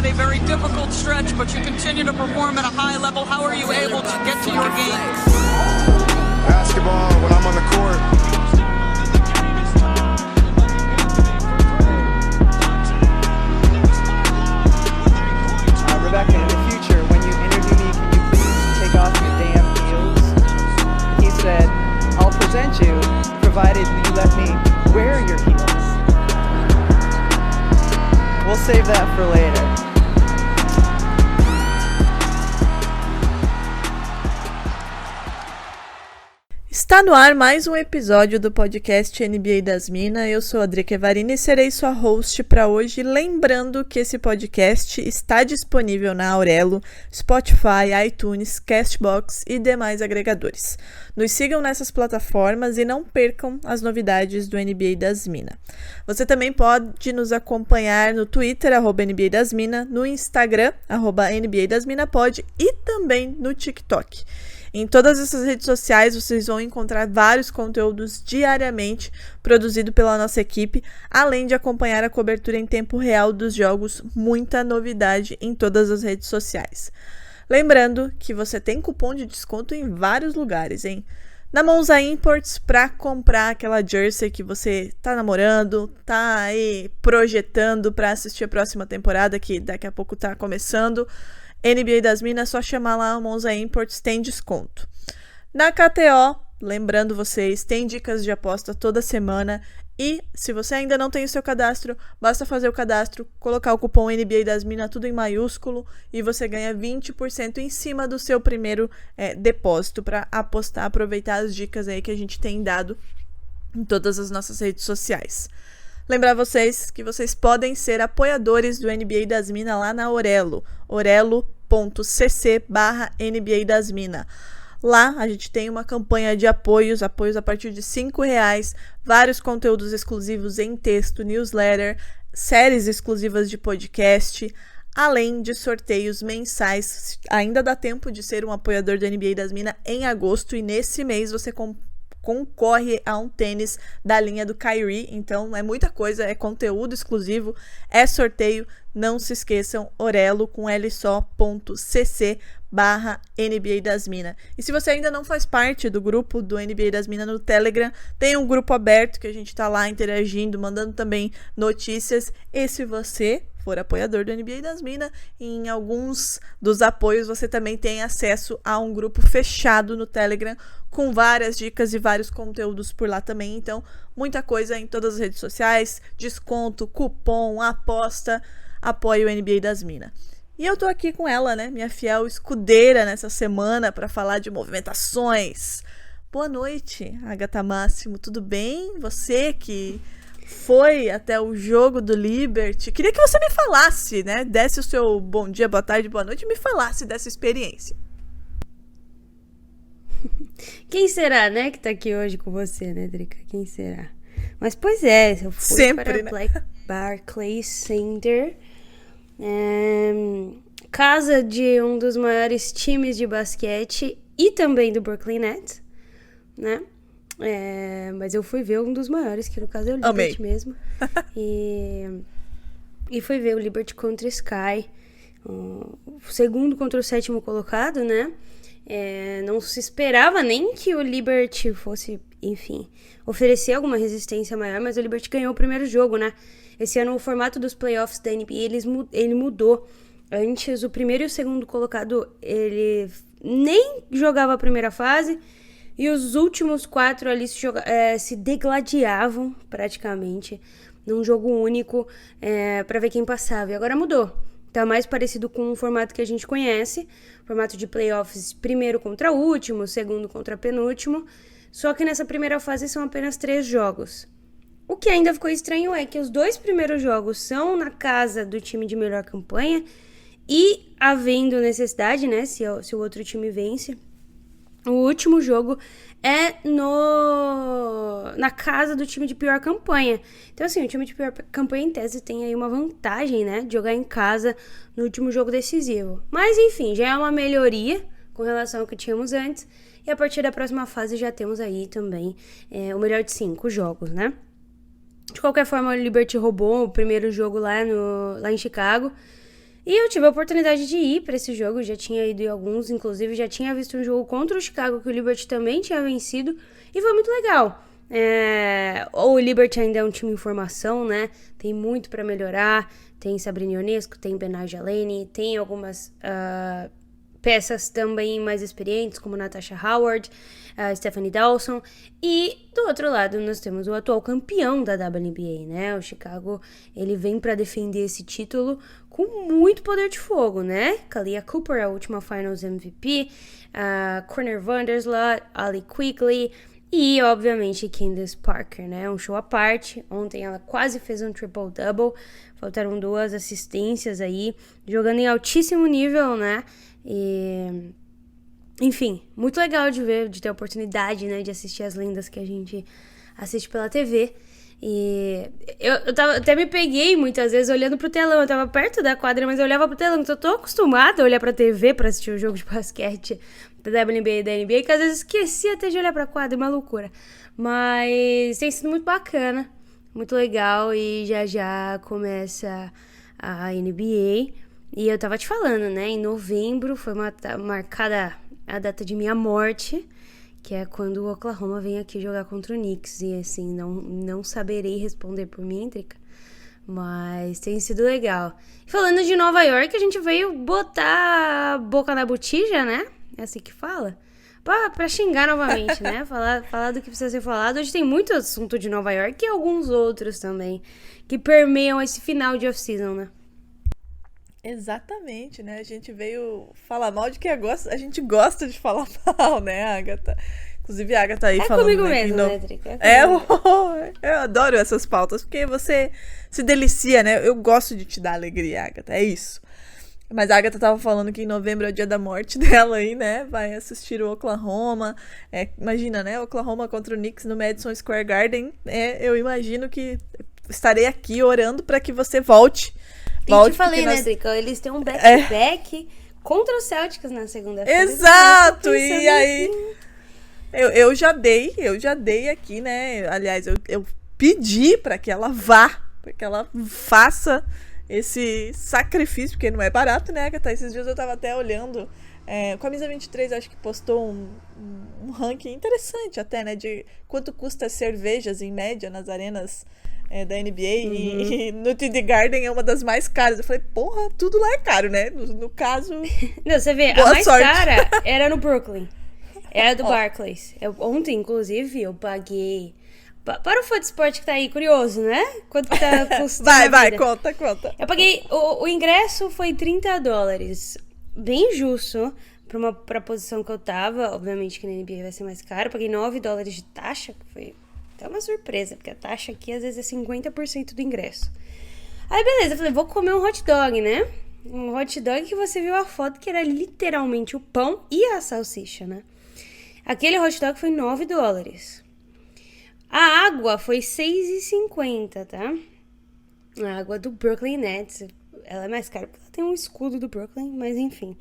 a very difficult stretch, but you continue to perform at a high level. How are you able to get to your game? Basketball when I'm on the court. Rebecca, in the future, when you interview me, can you please take off your damn heels? He said, I'll present you, provided you let me wear your heels. We'll save that for later. Está no ar mais um episódio do podcast NBA das Minas. Eu sou a Drica Evarini e serei sua host para hoje. Lembrando que esse podcast está disponível na Aurelo, Spotify, iTunes, Castbox e demais agregadores. Nos sigam nessas plataformas e não percam as novidades do NBA das Minas. Você também pode nos acompanhar no Twitter, @NBA das Minas, no Instagram, @NBA das Minas Pod e também no TikTok. Em todas essas redes sociais vocês vão encontrar vários conteúdos diariamente produzidos pela nossa equipe, além de acompanhar a cobertura em tempo real dos jogos, muita novidade em todas as redes sociais. Lembrando que você tem cupom de desconto em vários lugares, hein? Na Monza Imports, para comprar aquela jersey que você tá namorando, tá aí projetando para assistir a próxima temporada, que daqui a pouco tá começando. NBA das Minas, é só chamar lá a Monza Imports, tem desconto. Na KTO, lembrando vocês, tem dicas de aposta toda semana e se você ainda não tem o seu cadastro, basta fazer o cadastro, colocar o cupom NBA das Minas, tudo em maiúsculo, e você ganha 20% em cima do seu primeiro depósito para apostar, aproveitar as dicas aí que a gente tem dado em todas as nossas redes sociais. Lembrar vocês que vocês podem ser apoiadores do NBA das Minas lá na Aurelo, orelo.cc/NBA das Minas. Lá a gente tem uma campanha de apoios a partir de R$5, vários conteúdos exclusivos em texto, newsletter, séries exclusivas de podcast, além de sorteios mensais. Ainda dá tempo de ser um apoiador do NBA das Minas em agosto e nesse mês você concorre a um tênis da linha do Kyrie, então é muita coisa, é conteúdo exclusivo, é sorteio, não se esqueçam, orelo com L só.cc/NBA das Minas. E se você ainda não faz parte do grupo do NBA das Minas no Telegram, tem um grupo aberto que a gente tá lá interagindo, mandando também notícias, e se você for apoiador do NBA das Minas, em alguns dos apoios você também tem acesso a um grupo fechado no Telegram com várias dicas e vários conteúdos por lá também. Então, muita coisa em todas as redes sociais, desconto, cupom, aposta, apoio o NBA das Minas. E eu tô aqui com ela, né, minha fiel escudeira nessa semana para falar de movimentações. Boa noite, Agatha Máximo, tudo bem? Você que foi até o jogo do Liberty. Queria que você me falasse, né? Desse o seu bom dia, boa tarde, boa noite e me falasse dessa experiência. Quem será, né, que tá aqui hoje com você, né, Drica? Quem será? Mas, pois é, eu fui sempre, para né? Barclays Center, casa de um dos maiores times de basquete e também do Brooklyn Nets, né? Mas eu fui ver um dos maiores, que no caso é o Liberty mesmo. E fui ver o Liberty contra o Sky, o segundo contra o sétimo colocado, né? Não se esperava nem que o Liberty fosse, enfim, oferecer alguma resistência maior, mas o Liberty ganhou o primeiro jogo, né? Esse ano o formato dos playoffs da NBA ele mudou. Antes, o primeiro e o segundo colocado, ele nem jogava a primeira fase, e os últimos 4 ali se degladiavam praticamente num jogo único para ver quem passava. E agora mudou. Tá mais parecido com o formato que a gente conhece. Formato de playoffs, primeiro contra último, segundo contra penúltimo. Só que nessa primeira fase são apenas 3 jogos. O que ainda ficou estranho é que os 2 primeiros jogos são na casa do time de melhor campanha. E havendo necessidade, né, se o outro time vence, o último jogo é na casa do time de pior campanha. Então, assim, o time de pior campanha, em tese, tem aí uma vantagem, né, de jogar em casa no último jogo decisivo. Mas, enfim, já é uma melhoria com relação ao que tínhamos antes. E a partir da próxima fase já temos aí também o melhor de 5 jogos, né? De qualquer forma, o Liberty roubou o primeiro jogo lá em Chicago. E eu tive a oportunidade de ir pra esse jogo, já tinha ido em alguns, inclusive já tinha visto um jogo contra o Chicago que o Liberty também tinha vencido, e foi muito legal. O Liberty ainda é um time em formação, né? Tem muito pra melhorar, tem Sabrina Ionesco, tem Benaja Lane, tem algumas peças também mais experientes, como Natasha Howard, Stephanie Dawson. E do outro lado nós temos o atual campeão da WNBA, né? O Chicago, ele vem para defender esse título com muito poder de fogo, né? Kalia Cooper, a última Finals MVP, Corner Vandersloot, Ali Quigley e, obviamente, Candace Parker, né? Um show à parte. Ontem ela quase fez um triple-double. Faltaram 2 assistências aí, jogando em altíssimo nível, né? E, enfim, muito legal de ver, de ter a oportunidade, né, de assistir as lendas que a gente assiste pela TV. E eu até me peguei muitas vezes olhando pro telão. Eu tava perto da quadra, mas eu olhava pro telão. Então eu tô acostumada a olhar pra TV pra assistir o jogo de basquete da WNBA e da NBA, que às vezes esqueci até de olhar pra quadra, uma loucura. Mas tem sido muito bacana, muito legal, e já começa a NBA. E eu tava te falando, né? Em novembro foi marcada a data de minha morte, que é quando o Oklahoma vem aqui jogar contra o Knicks. E assim, não saberei responder por mim, Drica, mas tem sido legal. E falando de Nova York, a gente veio botar a boca na botija, né? É assim que fala? Pra xingar novamente, né? Falar do que precisa ser falado. Hoje tem muito assunto de Nova York e alguns outros também que permeiam esse final de off-season, né? Exatamente, né? A gente veio falar mal de quem a gente gosta de falar mal, né, Agatha? Inclusive, a Agatha aí falando... Comigo né, mesmo, né, Drica? Eu adoro essas pautas, porque você se delicia, né? Eu gosto de te dar alegria, Agatha, é isso. Mas a Agatha tava falando que em novembro é o dia da morte dela aí, né? Vai assistir o Oklahoma. Imagina, né? Oklahoma contra o Knicks no Madison Square Garden. Eu imagino que estarei aqui orando pra que você volte. Eu te falei, né, Drica? Eles têm um back-to-back contra os Celtics na segunda-feira. Exato! E aí... Eu já dei aqui, né? Aliás, eu pedi pra que ela vá, pra que ela faça esse sacrifício, porque não é barato, né, Agatha? Esses dias eu tava até olhando, o Camisa 23 acho que postou um ranking interessante até, né, de quanto custa as cervejas em média nas arenas da NBA, e no TD Garden é uma das mais caras. Eu falei, porra, tudo lá é caro, né? No caso... Não, você vê, a mais cara era no Brooklyn. Era do Barclays. Ontem, inclusive, eu paguei... Para o fã de esporte que tá aí curioso, né? Quanto que tá custando? Vai, conta. Eu paguei... O ingresso foi $30. Bem justo pra posição que eu tava. Obviamente que na NBA vai ser mais caro. Eu paguei $9 de taxa, que foi até uma surpresa, porque a taxa aqui às vezes é 50% do ingresso. Aí beleza, eu falei, vou comer um hot dog, né? Um hot dog que você viu a foto, que era literalmente o pão e a salsicha, né? Aquele hot dog foi $9. A água foi $6,50, tá? A água do Brooklyn Nets, ela é mais cara porque ela tem um escudo do Brooklyn, mas enfim.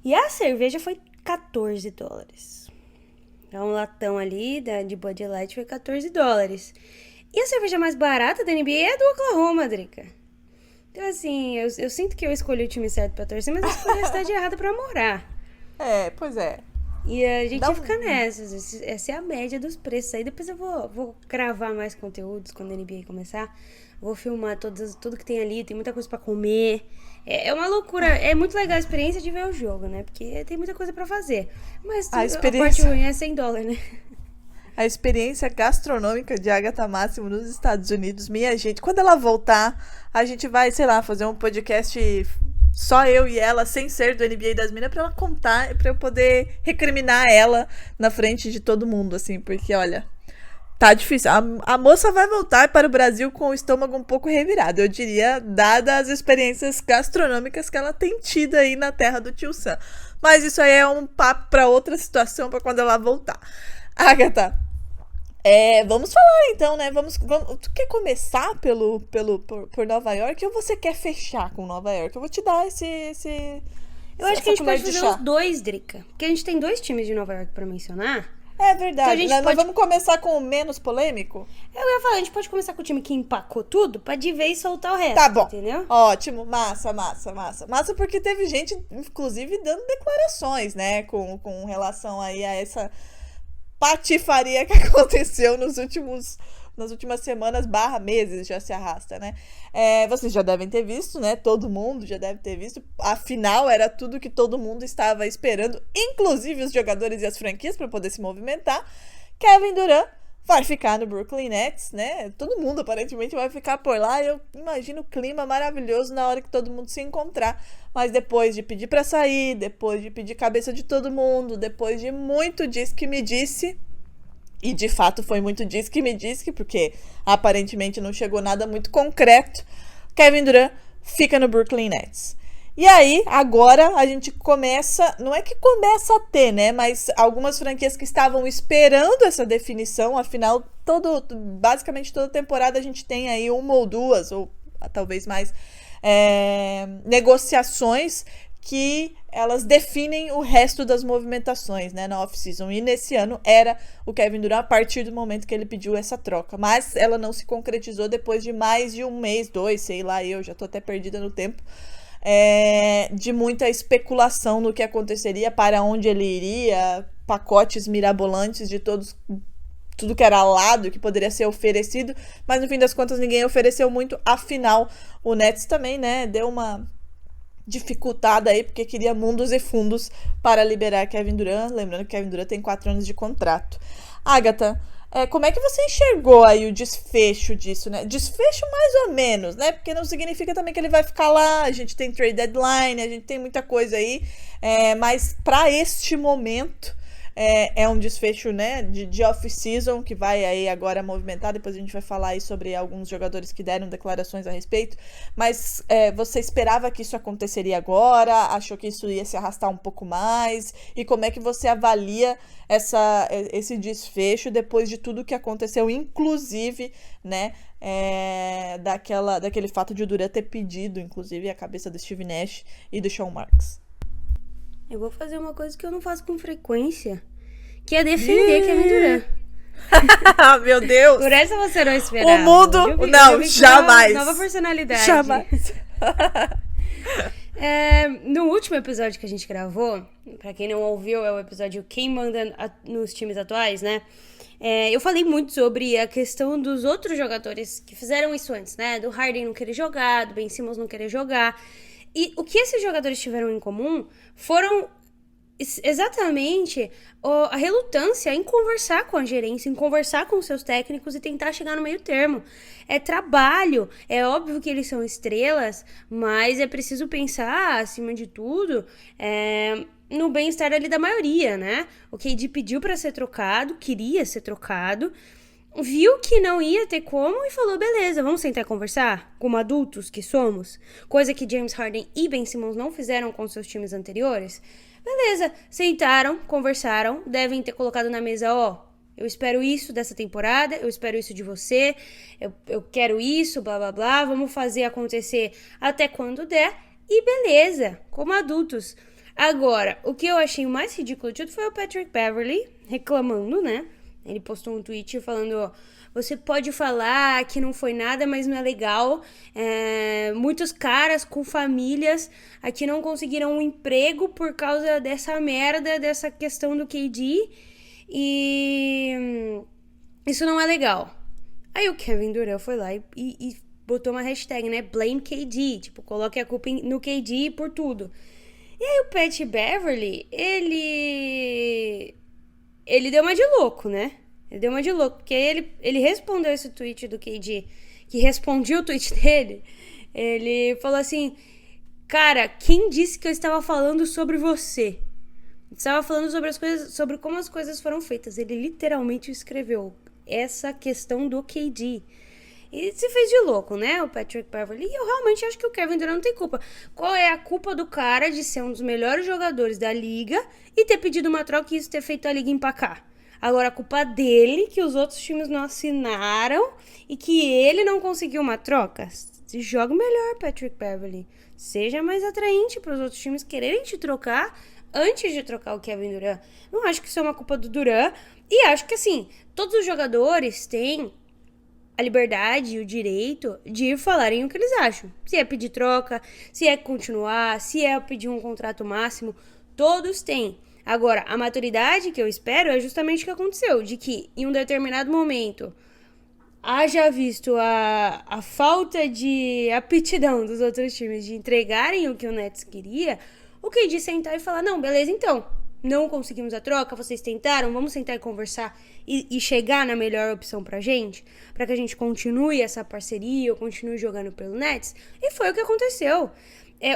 E a cerveja foi $14. Então, um latão ali de Bud Light foi $14. E a cerveja mais barata da NBA é do Oklahoma, Drica. Então, assim, eu sinto que eu escolhi o time certo pra torcer, mas eu escolhi a cidade errada pra morar. Pois é. E a gente fica nessa. Essa é a média dos preços. Aí depois eu vou gravar mais conteúdos quando a NBA começar. Vou filmar tudo que tem ali. Tem muita coisa pra comer. É uma loucura. É muito legal a experiência de ver o jogo, né? Porque tem muita coisa pra fazer. Mas a parte ruim é $100, né? A experiência gastronômica de Agatha Máximo nos Estados Unidos, minha gente. Quando ela voltar, a gente vai, sei lá, fazer um podcast... Só eu e ela, sem ser do NBA das Minas, pra ela contar, pra eu poder recriminar ela na frente de todo mundo, assim, porque, olha, tá difícil. A moça vai voltar para o Brasil com o estômago um pouco revirado, eu diria, dadas as experiências gastronômicas que ela tem tido aí na terra do Tio Sam. Mas isso aí é um papo pra outra situação, pra quando ela voltar. Agatha, vamos falar então, né? Tu quer começar por Nova York ou você quer fechar com Nova York? Eu vou te dar esse eu acho que a gente pode fazer os dois, Drica. Porque a gente tem 2 times de Nova York pra mencionar. É verdade. Então, Nós vamos começar com o menos polêmico? Eu ia falar, a gente pode começar com o time que empacou tudo pra de vez soltar o resto, Tá bom. entendeu? Ótimo, massa. Massa porque teve gente, inclusive, dando declarações, né, com relação aí a essa patifaria que aconteceu nas últimas semanas / meses, já se arrasta, né? Vocês já devem ter visto, né? Todo mundo já deve ter visto. Afinal, era tudo que todo mundo estava esperando, inclusive os jogadores e as franquias, para poder se movimentar. Kevin Durant vai ficar no Brooklyn Nets, né? Todo mundo aparentemente vai ficar por lá. Eu imagino o clima maravilhoso na hora que todo mundo se encontrar. Mas depois de pedir para sair, depois de pedir cabeça de todo mundo, depois de muito diz que me disse, e de fato foi muito diz que me disse, porque aparentemente não chegou nada muito concreto, Kevin Durant fica no Brooklyn Nets. E aí, agora a gente começa, não é que começa a ter, né, mas algumas franquias que estavam esperando essa definição, afinal, basicamente toda temporada a gente tem aí uma ou duas, ou talvez mais, negociações que elas definem o resto das movimentações, né, na off-season. E nesse ano era o Kevin Durant a partir do momento que ele pediu essa troca. Mas ela não se concretizou depois de mais de um mês, 2, sei lá, eu já tô até perdida no tempo, de muita especulação no que aconteceria, para onde ele iria, pacotes mirabolantes de tudo que era lado, que poderia ser oferecido, mas no fim das contas ninguém ofereceu muito. Afinal, o Nets também, né, deu uma dificultada aí, porque queria mundos e fundos para liberar Kevin Durant. Lembrando que Kevin Durant tem 4 anos de contrato. Agatha, como é que você enxergou aí o desfecho disso, né? Desfecho mais ou menos, né? Porque não significa também que ele vai ficar lá. A gente tem trade deadline, a gente tem muita coisa aí. Mas para este momento, é um desfecho, né, de off-season, que vai aí agora movimentar. Depois a gente vai falar aí sobre alguns jogadores que deram declarações a respeito. Mas você esperava que isso aconteceria agora? Achou que isso ia se arrastar um pouco mais? E como é que você avalia esse desfecho depois de tudo que aconteceu, inclusive, né, daquele fato de o Durant ter pedido, inclusive, a cabeça do Steve Nash e do Sean Marks? Eu vou fazer uma coisa que eu não faço com frequência, que é defender Kevin Durant. Meu Deus! Por essa você não esperava. O mundo... Não, jamais! Nova personalidade. Jamais! No último episódio que a gente gravou, pra quem não ouviu, é o episódio Quem Manda nos Times Atuais, né? Eu falei muito sobre a questão dos outros jogadores que fizeram isso antes, né? Do Harden não querer jogar, do Ben Simmons não querer jogar. E o que esses jogadores tiveram em comum foram exatamente a relutância em conversar com a gerência, em conversar com seus técnicos e tentar chegar no meio termo. É trabalho, é óbvio que eles são estrelas, mas é preciso pensar, acima de tudo, no bem-estar ali da maioria, né? O KD pediu para ser trocado, queria ser trocado, viu que não ia ter como e falou, beleza, vamos sentar e conversar como adultos que somos, coisa que James Harden e Ben Simmons não fizeram com seus times anteriores. Beleza, sentaram, conversaram, devem ter colocado na mesa, eu espero isso dessa temporada, eu espero isso de você, eu quero isso, blá blá blá, vamos fazer acontecer até quando der, e beleza, como adultos. Agora, o que eu achei mais ridículo de tudo foi o Patrick Beverley reclamando, né? Ele postou um tweet falando, você pode falar que não foi nada, mas não é legal. Muitos caras com famílias aqui não conseguiram um emprego por causa dessa merda, dessa questão do KD. E isso não é legal. Aí o Kevin Durant foi lá e botou uma hashtag, né? Blame KD. Tipo, coloque a culpa no KD por tudo. E aí o Pat Beverley, ele deu uma de louco, né? Ele deu uma de louco, porque ele respondeu esse tweet do KD, que respondia o tweet dele. Ele falou assim, cara, quem disse que eu estava falando sobre você? Eu estava falando sobre as coisas, sobre como as coisas foram feitas. Ele literalmente escreveu essa questão do KD. E se fez de louco, né, o Patrick Beverley. E eu realmente acho que o Kevin Durant não tem culpa. Qual é a culpa do cara de ser um dos melhores jogadores da liga e ter pedido uma troca e isso ter feito a liga empacar? Agora, a culpa dele, que os outros times não assinaram e que ele não conseguiu uma troca. Se joga melhor, Patrick Beverley. Seja mais atraente para os outros times quererem te trocar, antes de trocar o Kevin Durant. Não acho que isso é uma culpa do Durant. E acho que, assim, todos os jogadores têm a liberdade e o direito de falarem o que eles acham. Se é pedir troca, se é continuar, se é pedir um contrato máximo, todos têm. Agora, a maturidade que eu espero é justamente o que aconteceu, de que em um determinado momento haja visto a falta de aptidão dos outros times de entregarem o que o Nets queria, o KD sentar e falar, não, beleza, então, não conseguimos a troca, vocês tentaram, vamos sentar e conversar e chegar na melhor opção pra gente, pra que a gente continue essa parceria, ou continue jogando pelo Nets, e foi o que aconteceu.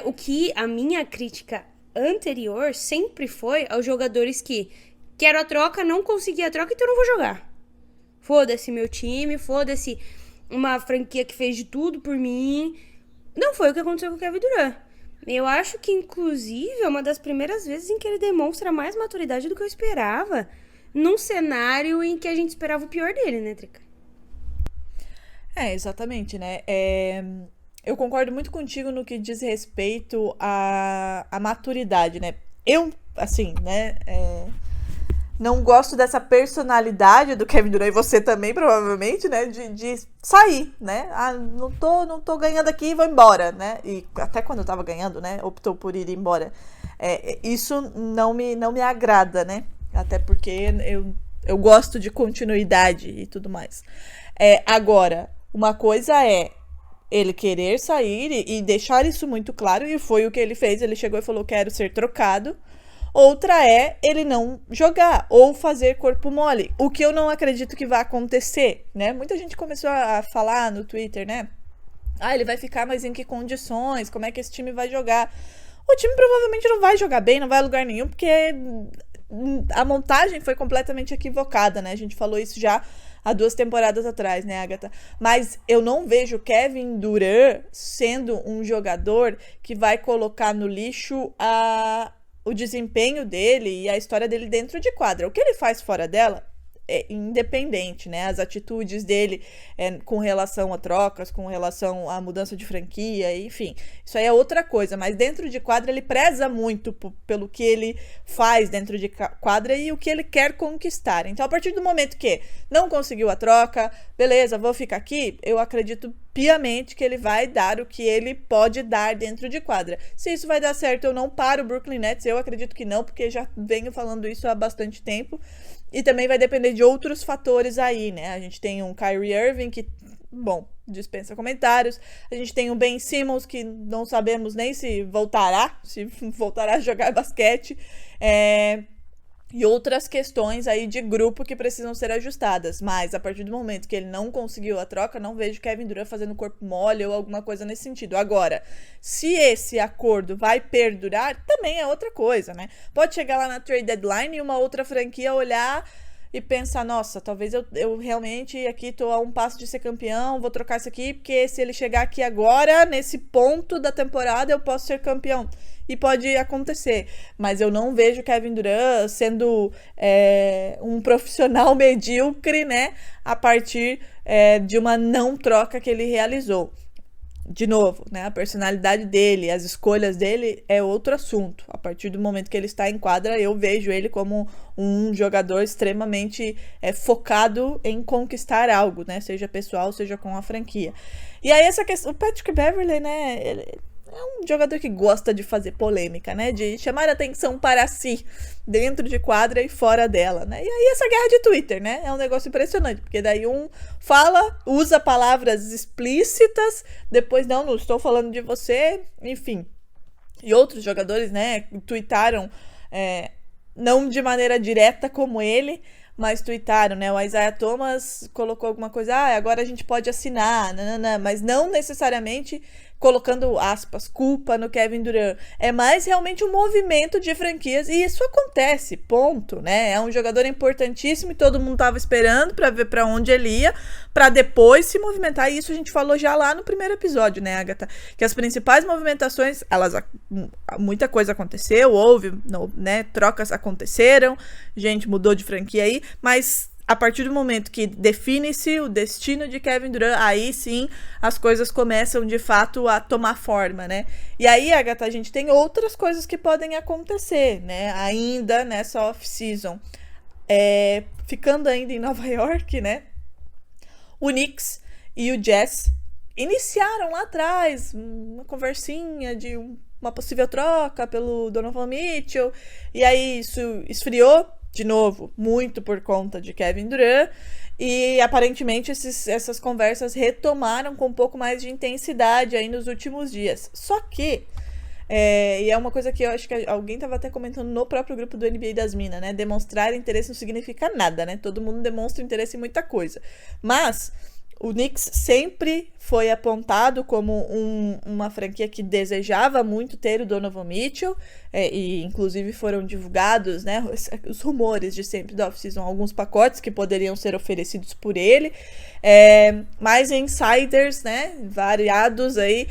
O que a minha crítica anterior sempre foi aos jogadores que quero a troca, não consegui a troca, então não vou jogar. Foda-se meu time, foda-se uma franquia que fez de tudo por mim. Não foi o que aconteceu com o Kevin Durant. Eu acho que, inclusive, é uma das primeiras vezes em que ele demonstra mais maturidade do que eu esperava, num cenário em que a gente esperava o pior dele, né, Trica? Exatamente, né? Eu concordo muito contigo no que diz respeito à maturidade, né? Eu, assim, né, não gosto dessa personalidade do Kevin Durant, e você também, provavelmente, né, de sair, né? Não tô ganhando aqui, vou embora, né? E até quando eu tava ganhando, né, optou por ir embora. Isso não me agrada, né? Até porque eu gosto de continuidade e tudo mais. Agora, uma coisa é ele querer sair e deixar isso muito claro, e foi o que ele fez. Ele chegou e falou, quero ser trocado. Outra é ele não jogar ou fazer corpo mole, o que eu não acredito que vai acontecer, né? Muita gente começou a falar no Twitter, né? Ele vai ficar, mas em que condições? Como é que esse time vai jogar? O time provavelmente não vai jogar bem, não vai a lugar nenhum, porque a montagem foi completamente equivocada, né? A gente falou isso já há 2 temporadas atrás, né, Agatha? Mas eu não vejo Kevin Durant sendo um jogador que vai colocar no lixo o desempenho dele e a história dele dentro de quadra. O que ele faz fora dela é independente, né? As atitudes dele com relação a trocas, com relação à mudança de franquia, enfim, isso aí é outra coisa, mas dentro de quadra ele preza muito pelo que ele faz dentro de quadra e o que ele quer conquistar. Então, a partir do momento que não conseguiu a troca, beleza, vou ficar aqui, eu acredito piamente que ele vai dar o que ele pode dar dentro de quadra. Se isso vai dar certo ou não para o Brooklyn Nets, eu acredito que não, porque já venho falando isso há bastante tempo. E também vai depender de outros fatores aí, né? A gente tem um Kyrie Irving que, bom, dispensa comentários. A gente tem o Ben Simmons, que não sabemos nem se voltará a jogar basquete. E outras questões aí de grupo que precisam ser ajustadas. Mas a partir do momento que ele não conseguiu a troca, não vejo Kevin Durant fazendo corpo mole ou alguma coisa nesse sentido. Agora, se esse acordo vai perdurar, também é outra coisa, né? Pode chegar lá na trade deadline e uma outra franquia olhar e pensar, nossa, talvez eu realmente aqui tô a um passo de ser campeão, vou trocar isso aqui, porque se ele chegar aqui agora, nesse ponto da temporada, eu posso ser campeão. E pode acontecer, mas eu não vejo Kevin Durant sendo um profissional medíocre, né, a partir de uma não troca que ele realizou. De novo, né, a personalidade dele, as escolhas dele é outro assunto. A partir do momento que ele está em quadra, eu vejo ele como um jogador extremamente focado em conquistar algo, né, seja pessoal, seja com a franquia. E aí essa questão, o Patrick Beverley, né, ele é um jogador que gosta de fazer polêmica, né? De chamar a atenção para si, dentro de quadra e fora dela, né? E aí essa guerra de Twitter, né? É um negócio impressionante, porque daí um fala, usa palavras explícitas, depois não estou falando de você, enfim. E outros jogadores, né, tuitaram, não de maneira direta como ele, mas tuitaram, né? O Isaiah Thomas colocou alguma coisa, agora a gente pode assinar, mas não necessariamente colocando, aspas, culpa no Kevin Durant. É mais realmente um movimento de franquias, e isso acontece, ponto, né? É um jogador importantíssimo e todo mundo tava esperando pra ver pra onde ele ia, pra depois se movimentar, e isso a gente falou já lá no primeiro episódio, né, Agatha? Que as principais movimentações, muita coisa aconteceu, houve, né, trocas aconteceram, gente mudou de franquia aí, mas a partir do momento que define-se o destino de Kevin Durant, aí sim as coisas começam de fato a tomar forma, né? E aí, Agatha, a gente tem outras coisas que podem acontecer, né? Ainda nessa off-season. Ficando ainda em Nova York, né? O Knicks e o Jazz iniciaram lá atrás uma conversinha de uma possível troca pelo Donovan Mitchell, e aí isso esfriou de novo, muito por conta de Kevin Durant, e aparentemente essas conversas retomaram com um pouco mais de intensidade aí nos últimos dias. Só que, e é uma coisa que eu acho que alguém estava até comentando no próprio grupo do NBA das Minas, né? Demonstrar interesse não significa nada, né? Todo mundo demonstra interesse em muita coisa. Mas o Knicks sempre foi apontado como uma franquia que desejava muito ter o Donovan Mitchell, e inclusive foram divulgados, né, os rumores de sempre da off-season, alguns pacotes que poderiam ser oferecidos por ele, mas insiders, né, variados aí,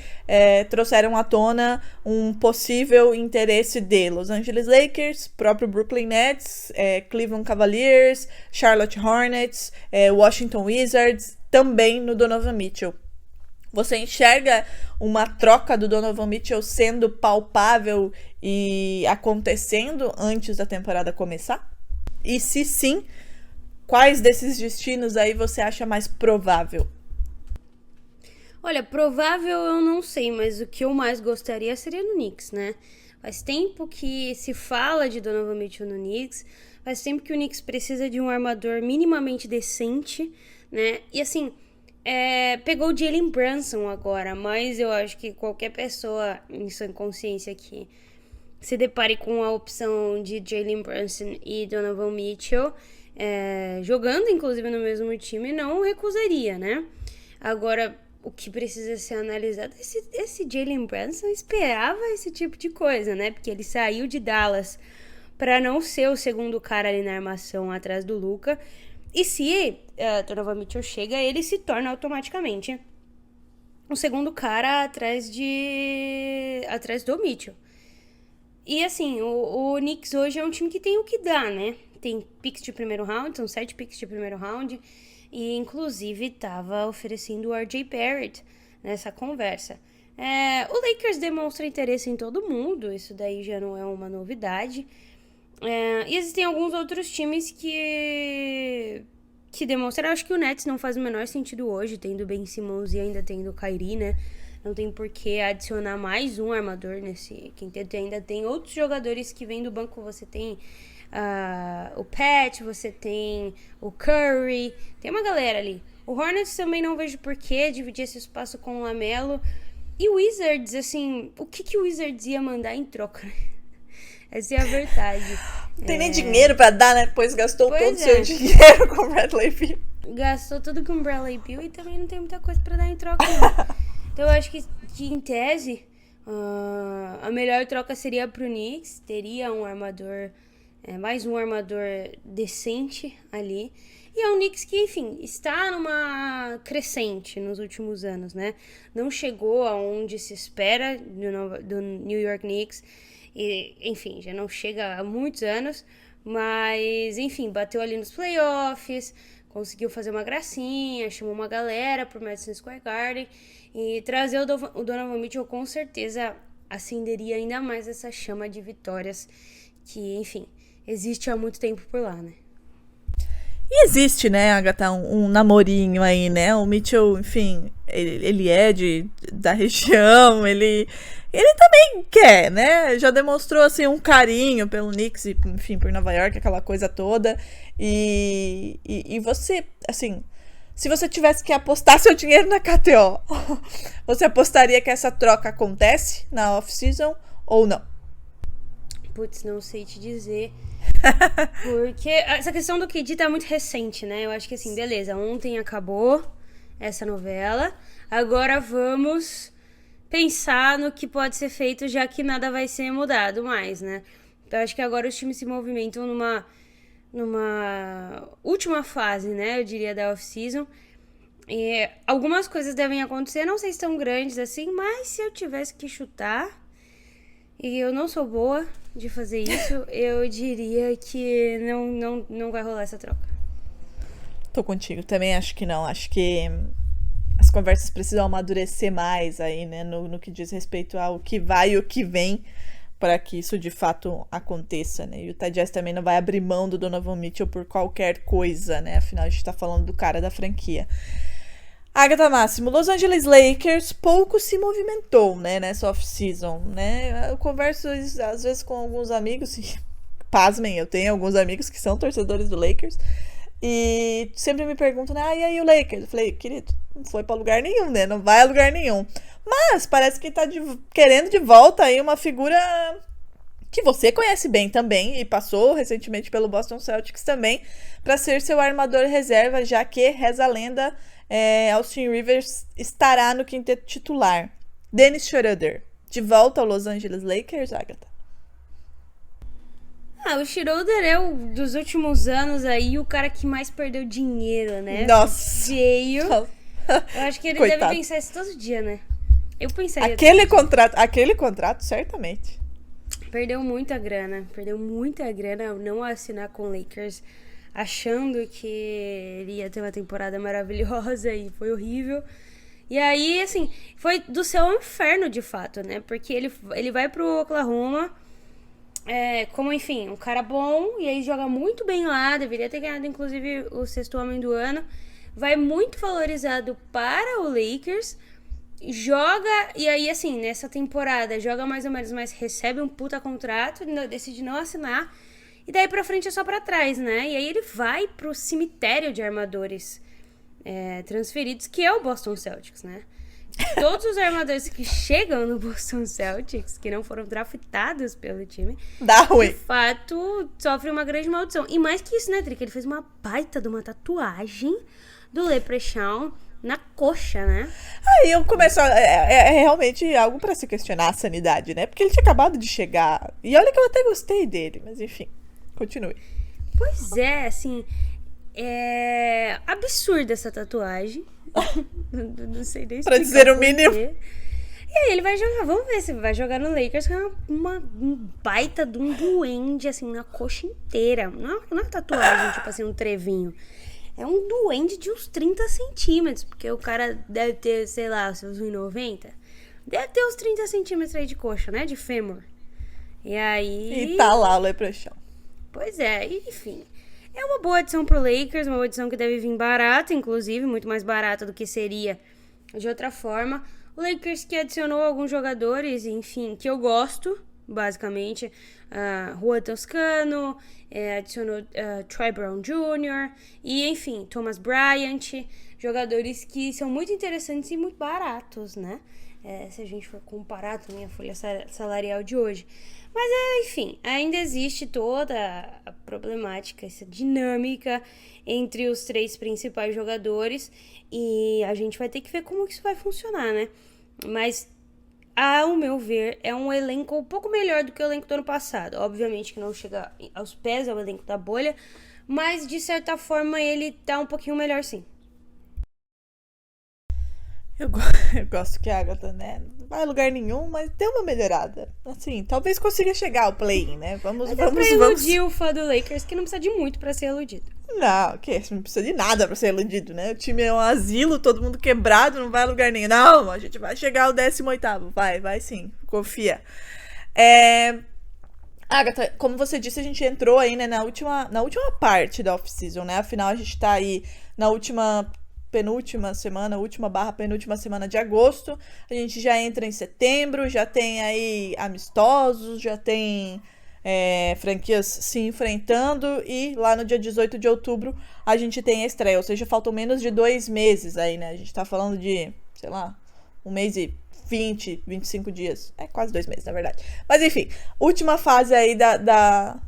trouxeram à tona um possível interesse de Los Angeles Lakers, próprio Brooklyn Nets, Cleveland Cavaliers, Charlotte Hornets, Washington Wizards, também no Donovan Mitchell. Você enxerga uma troca do Donovan Mitchell sendo palpável e acontecendo antes da temporada começar? E se sim, quais desses destinos aí você acha mais provável? Olha, provável eu não sei, mas o que eu mais gostaria seria no Knicks, né? Faz tempo que se fala de Donovan Mitchell no Knicks, faz tempo que o Knicks precisa de um armador minimamente decente, né? E assim, pegou o Jalen Brunson agora, mas eu acho que qualquer pessoa em sua consciência que se depare com a opção de Jalen Brunson e Donovan Mitchell, jogando inclusive no mesmo time, não recusaria, né? Agora, o que precisa ser analisado, esse Jalen Brunson esperava esse tipo de coisa, né? Porque ele saiu de Dallas para não ser o segundo cara ali na armação atrás do Luka. E se Donovan Mitchell chega, ele se torna automaticamente o segundo cara atrás do Mitchell. E assim, o Knicks hoje é um time que tem o que dá, né? Tem picks de primeiro round, são 7 picks de primeiro round. E inclusive estava oferecendo o RJ Barrett nessa conversa. O Lakers demonstra interesse em todo mundo, isso daí já não é uma novidade. E existem alguns outros times que demonstram. Eu acho que o Nets não faz o menor sentido hoje, tendo Ben Simmons e ainda tendo o Kyrie, né? Não tem por que adicionar mais um armador nesse quinteto. Ainda tem outros jogadores que vêm do banco. Você tem o Pat, você tem o Curry, tem uma galera ali. O Hornets também não vejo por que dividir esse espaço com o LaMelo. E o Wizards, assim, o que o Wizards ia mandar em troca? Essa é a verdade. Não tem nem dinheiro pra dar, né? Pois gastou todo o seu dinheiro com o Bradley Beal. Gastou tudo com o Bradley Beal e também não tem muita coisa pra dar em troca, não. Então eu acho que em tese, a melhor troca seria pro Knicks. Teria um armador, mais um armador decente ali. E é um Knicks que, enfim, está numa crescente nos últimos anos, né? Não chegou aonde se espera do New York Knicks. E, enfim, já não chega há muitos anos, mas, enfim, bateu ali nos playoffs, conseguiu fazer uma gracinha, chamou uma galera pro Madison Square Garden, e trazer o Donovan Mitchell com certeza acenderia ainda mais essa chama de vitórias que, enfim, existe há muito tempo por lá, né? E existe, né, Agatha, um namorinho aí, né? O Mitchell, enfim, ele é da região, ele também quer, né? Já demonstrou, assim, um carinho pelo Knicks e, enfim, por Nova York, aquela coisa toda. E você, assim, se você tivesse que apostar seu dinheiro na KTO, você apostaria que essa troca acontece na off-season ou não? Putz, não sei te dizer. Porque essa questão do KD tá muito recente, né? Eu acho que assim, beleza, ontem acabou essa novela. Agora vamos pensar no que pode ser feito, já que nada vai ser mudado mais, né? Então acho que agora os times se movimentam numa última fase, né? Eu diria da off-season. E algumas coisas devem acontecer, não sei se tão grandes assim, mas se eu tivesse que chutar, e eu não sou boa de fazer isso, eu diria que não vai rolar essa troca. Tô contigo, também acho que não. Acho que as conversas precisam amadurecer mais aí, né? No que diz respeito ao que vai e o que vem, para que isso de fato aconteça, né? E o Utah Jazz também não vai abrir mão do Donovan Mitchell por qualquer coisa, né? Afinal, a gente tá falando do cara da franquia. Agatha Máximo, Los Angeles Lakers pouco se movimentou, né, nessa off-season, né? Eu converso às vezes com alguns amigos, e pasmem, eu tenho alguns amigos que são torcedores do Lakers, e sempre me perguntam, né, e aí o Lakers? Eu falei, querido, não foi pra lugar nenhum, né, não vai a lugar nenhum. Mas parece que tá querendo de volta aí uma figura que você conhece bem também, e passou recentemente pelo Boston Celtics também, para ser seu armador reserva, já que, reza a lenda, Austin Rivers estará no quinteto titular. Dennis Schroeder, de volta ao Los Angeles Lakers, Agatha? O Schroeder é dos últimos anos aí o cara que mais perdeu dinheiro, né? Nossa! Feio. Eu acho que ele Coitado. deve pensar isso todo dia, né? Eu pensaria. Aquele contrato, certamente. Perdeu muita grana ao não assinar com o Lakers, achando que ele ia ter uma temporada maravilhosa e foi horrível. E aí, assim, foi do céu ao inferno, de fato, né? Porque ele vai pro Oklahoma, como, enfim, um cara bom, e aí joga muito bem lá, deveria ter ganhado, inclusive, o sexto homem do ano. Vai muito valorizado para o Lakers, joga, e aí, assim, nessa temporada, joga mais ou menos, mas recebe um puta contrato, decide não assinar. E daí pra frente é só pra trás, né? E aí ele vai pro cemitério de armadores transferidos, que é o Boston Celtics, né? Todos os armadores que chegam no Boston Celtics, que não foram draftados pelo time, Dá ruim. de fato, sofrem uma grande maldição. E mais que isso, né, Drica? Ele fez uma baita de uma tatuagem do Leprechaun na coxa, né? Aí eu começo é realmente algo pra se questionar a sanidade, né? Porque ele tinha acabado de chegar. E olha que eu até gostei dele, mas enfim. Continue. Pois é, assim, é absurda essa tatuagem. Não sei nem explicar. Pra dizer o mínimo. E aí ele vai jogar, vamos ver se vai jogar no Lakers com um baita de um duende, assim, na coxa inteira. Não é tatuagem, tipo assim, um trevinho. É um duende de uns 30 centímetros, porque o cara deve ter, sei lá, seus 1,90. Deve ter uns 30 centímetros aí de coxa, né, de fêmur. E aí... E tá lá o Leprechaun. Pois é, enfim. É uma boa adição pro Lakers, uma adição que deve vir barata, inclusive, muito mais barata do que seria de outra forma. O Lakers que adicionou alguns jogadores, enfim, que eu gosto, basicamente. Juan Toscano, adicionou Troy Brown Jr. e, enfim, Thomas Bryant. Jogadores que são muito interessantes e muito baratos, né? Se a gente for comparar também a folha salarial de hoje. Mas, enfim, ainda existe toda a problemática, essa dinâmica entre os três principais jogadores. E a gente vai ter que ver como que isso vai funcionar, né? Mas, ao meu ver, é um elenco um pouco melhor do que o elenco do ano passado. Obviamente que não chega aos pés ao elenco da bolha, mas, de certa forma, ele tá um pouquinho melhor, sim. Eu gosto que a Agatha, né, não vai a lugar nenhum, mas tem uma melhorada. Assim, talvez consiga chegar ao play-in, né? Vamos. Iludir o fã do Lakers, que não precisa de muito pra ser iludido. Não, não precisa de nada pra ser iludido, né? O time é um asilo, todo mundo quebrado, não vai a lugar nenhum. Não, a gente vai chegar ao 18º. Vai sim, confia. Agatha, como você disse, a gente entrou aí, né, na última parte da off-season, né? Afinal, a gente tá aí na penúltima semana de agosto. A gente já entra em setembro, já tem aí amistosos, já tem franquias se enfrentando, e lá no dia 18 de outubro a gente tem a estreia, ou seja, faltam menos de 2 meses aí, né? A gente tá falando de, sei lá, 1 mês e 25 dias. Quase 2 meses, na verdade. Mas enfim, última fase aí da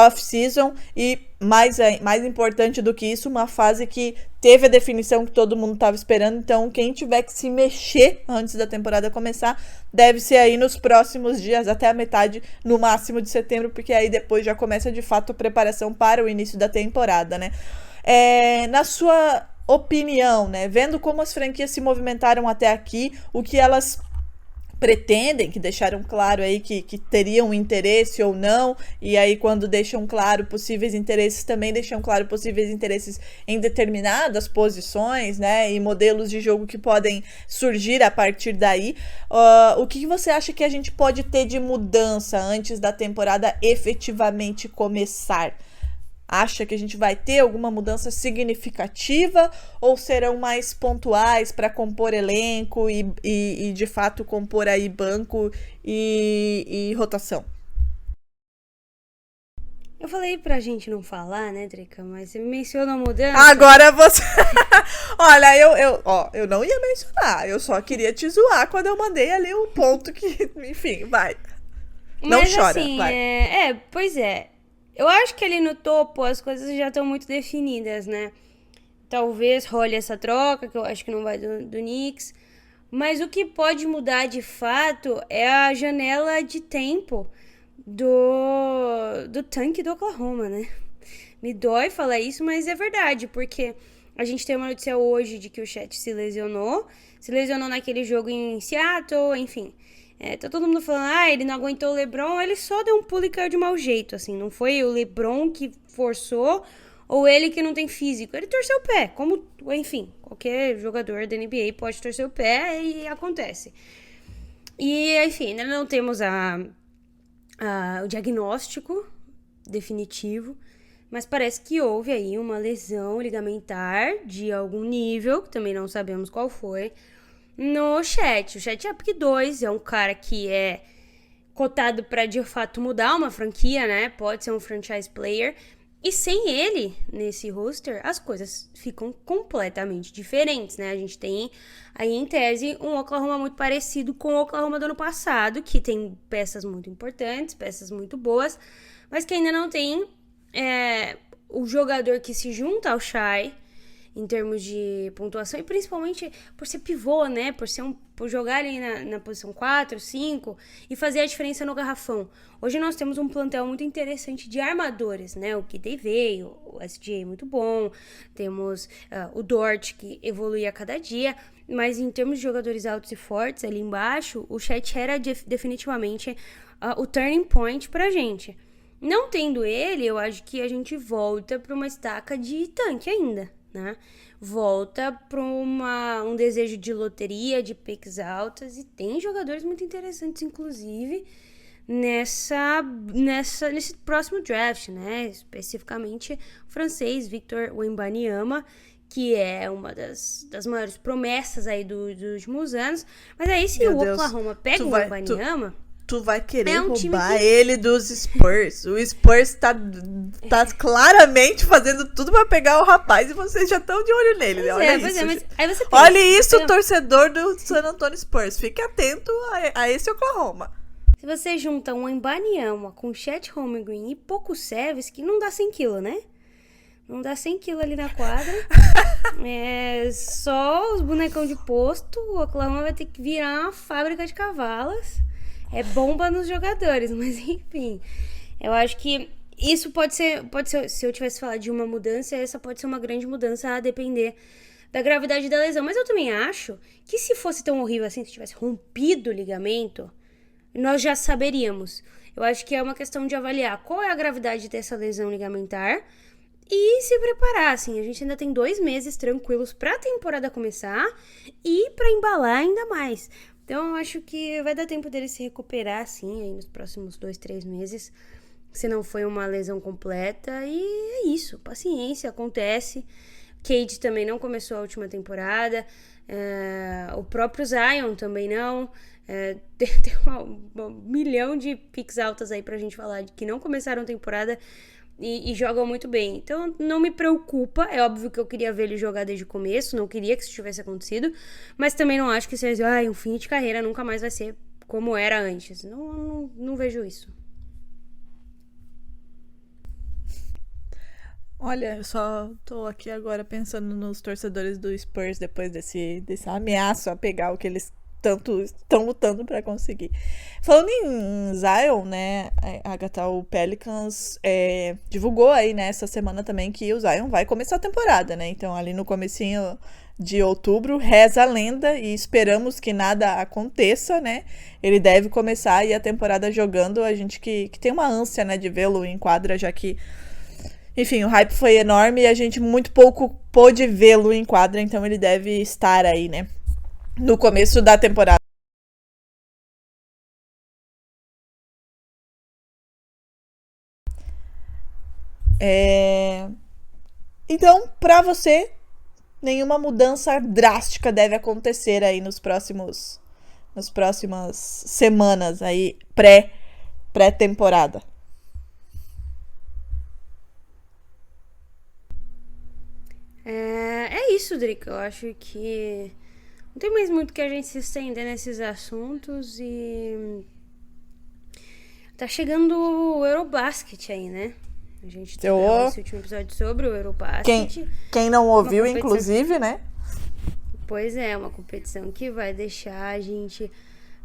off-season, e mais importante do que isso, uma fase que teve a definição que todo mundo estava esperando. Então, quem tiver que se mexer antes da temporada começar, deve ser aí nos próximos dias, até a metade, no máximo, de setembro, porque aí depois já começa, de fato, a preparação para o início da temporada, né? Na sua opinião, né, vendo como as franquias se movimentaram até aqui, o que elas pretendem, que deixaram claro aí que teriam interesse ou não, e aí quando deixam claro possíveis interesses, também deixam claro possíveis interesses em determinadas posições, né, e modelos de jogo que podem surgir a partir daí. O que você acha que a gente pode ter de mudança antes da temporada efetivamente começar? Acha que a gente vai ter alguma mudança significativa ou serão mais pontuais para compor elenco e de fato compor aí banco e rotação? Eu falei pra gente não falar, né, Drica? Mas você mencionou a mudança. Agora você... Olha, eu não ia mencionar. Eu só queria te zoar quando eu mandei ali o ponto que... Enfim, vai. Não mas, chora, assim, vai. Pois é. Eu acho que ali no topo as coisas já estão muito definidas, né? Talvez role essa troca, que eu acho que não vai do Knicks. Mas o que pode mudar de fato é a janela de tempo do tanque do Oklahoma, né? Me dói falar isso, mas é verdade, porque a gente tem uma notícia hoje de que o Chet se lesionou naquele jogo em Seattle, enfim. Tá todo mundo falando, ele não aguentou o LeBron, ele só deu um pulo e caiu de mau jeito, assim, não foi o LeBron que forçou ou ele que não tem físico, ele torceu o pé, como, enfim, qualquer jogador da NBA pode torcer o pé e acontece. E, enfim, ainda não temos o diagnóstico definitivo, mas parece que houve aí uma lesão ligamentar de algum nível, que também não sabemos qual foi, no Chet. O Chet é pick 2, é um cara que é cotado para de fato mudar uma franquia, né? Pode ser um franchise player. E sem ele nesse roster, as coisas ficam completamente diferentes, né? A gente tem aí em tese um Oklahoma muito parecido com o Oklahoma do ano passado, que tem peças muito importantes, peças muito boas, mas que ainda não tem o jogador que se junta ao Shai em termos de pontuação, e principalmente por ser pivô, né? Por jogar ali na posição 4, 5 e fazer a diferença no garrafão. Hoje nós temos um plantel muito interessante de armadores, né? O KD veio, o SGA muito bom, temos o Dort, que evolui a cada dia, mas em termos de jogadores altos e fortes ali embaixo, o Chet era definitivamente o turning point pra gente. Não tendo ele, eu acho que a gente volta para uma estaca de tanque ainda, né? Volta para um desejo de loteria, de picks altas, e tem jogadores muito interessantes, inclusive, nesse próximo draft, né? Especificamente o francês Victor Wembanyama, que é uma das maiores promessas aí dos últimos anos. Mas aí se o Oklahoma pega o Wembanyama... Tu vai querer roubar ele dos Spurs. O Spurs tá claramente fazendo tudo pra pegar o rapaz e vocês já estão de olho nele. Né? Olha isso. Mas aí você pensa, olha isso, torcedor do San Antonio Spurs. Fique atento a esse Oklahoma. Se você junta um Wembanyama com Chet Holmgren e Pokusevski, não dá 100 kg, né? Não dá 100 kg ali na quadra. Só os bonecão de posto. O Oklahoma vai ter que virar uma fábrica de cavalas. É bomba nos jogadores, mas enfim. Eu acho que isso pode ser, se eu tivesse falado de uma mudança, essa pode ser uma grande mudança a depender da gravidade da lesão. Mas eu também acho que se fosse tão horrível assim, se tivesse rompido o ligamento, nós já saberíamos. Eu acho que é uma questão de avaliar qual é a gravidade dessa lesão ligamentar e se preparar, assim. A gente ainda tem 2 meses tranquilos para a temporada começar e para embalar ainda mais. Então, eu acho que vai dar tempo dele se recuperar, assim, aí nos próximos 2, 3 meses, se não foi uma lesão completa. E é isso, paciência, acontece. Cade também não começou a última temporada, o próprio Zion também não. Tem um milhão de picks altas aí pra gente falar de que não começaram a temporada e jogam muito bem. Então não me preocupa, é óbvio que eu queria ver ele jogar desde o começo, não queria que isso tivesse acontecido, mas também não acho que seja um fim de carreira, nunca mais vai ser como era antes. Não vejo isso. Olha, eu só tô aqui agora pensando nos torcedores do Spurs depois desse ameaço a pegar o que eles tanto estão lutando para conseguir. Falando em Zion, né, Agatha, o Pelicans divulgou aí nessa semana também que o Zion vai começar a temporada, né? Então ali no comecinho de outubro. Reza a lenda e esperamos que nada aconteça, né? Ele deve começar aí a temporada jogando. A gente que tem uma ânsia, né, de vê-lo em quadra, já que, enfim, o hype foi enorme e a gente muito pouco pôde vê-lo em quadra, então ele deve estar aí, né, no começo da temporada. Então, para você, nenhuma mudança drástica deve acontecer aí nas próximas semanas aí pré-temporada. É isso, Drica. Eu acho que não tem mais muito que a gente se estender nesses assuntos e tá chegando o Eurobasket aí, né? A gente gravou esse último episódio sobre o Eurobasket. Quem não ouviu, inclusive, né? Pois é, uma competição que vai deixar a gente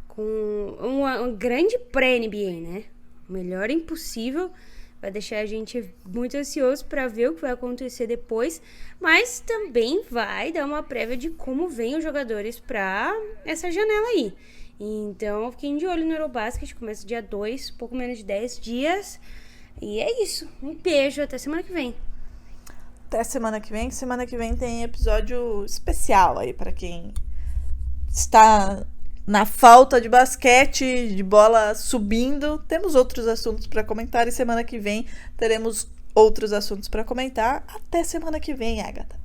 com uma grande pré-NBA, né? O melhor impossível. Vai deixar a gente muito ansioso para ver o que vai acontecer depois, mas também vai dar uma prévia de como vêm os jogadores para essa janela aí. Então, fiquem de olho no Eurobasket, começa dia 2, pouco menos de 10 dias. E é isso. Um beijo, até semana que vem. Até semana que vem. Semana que vem tem episódio especial aí para quem está na falta de basquete, de bola subindo. Temos outros assuntos para comentar e semana que vem teremos outros assuntos para comentar. Até semana que vem, Agatha.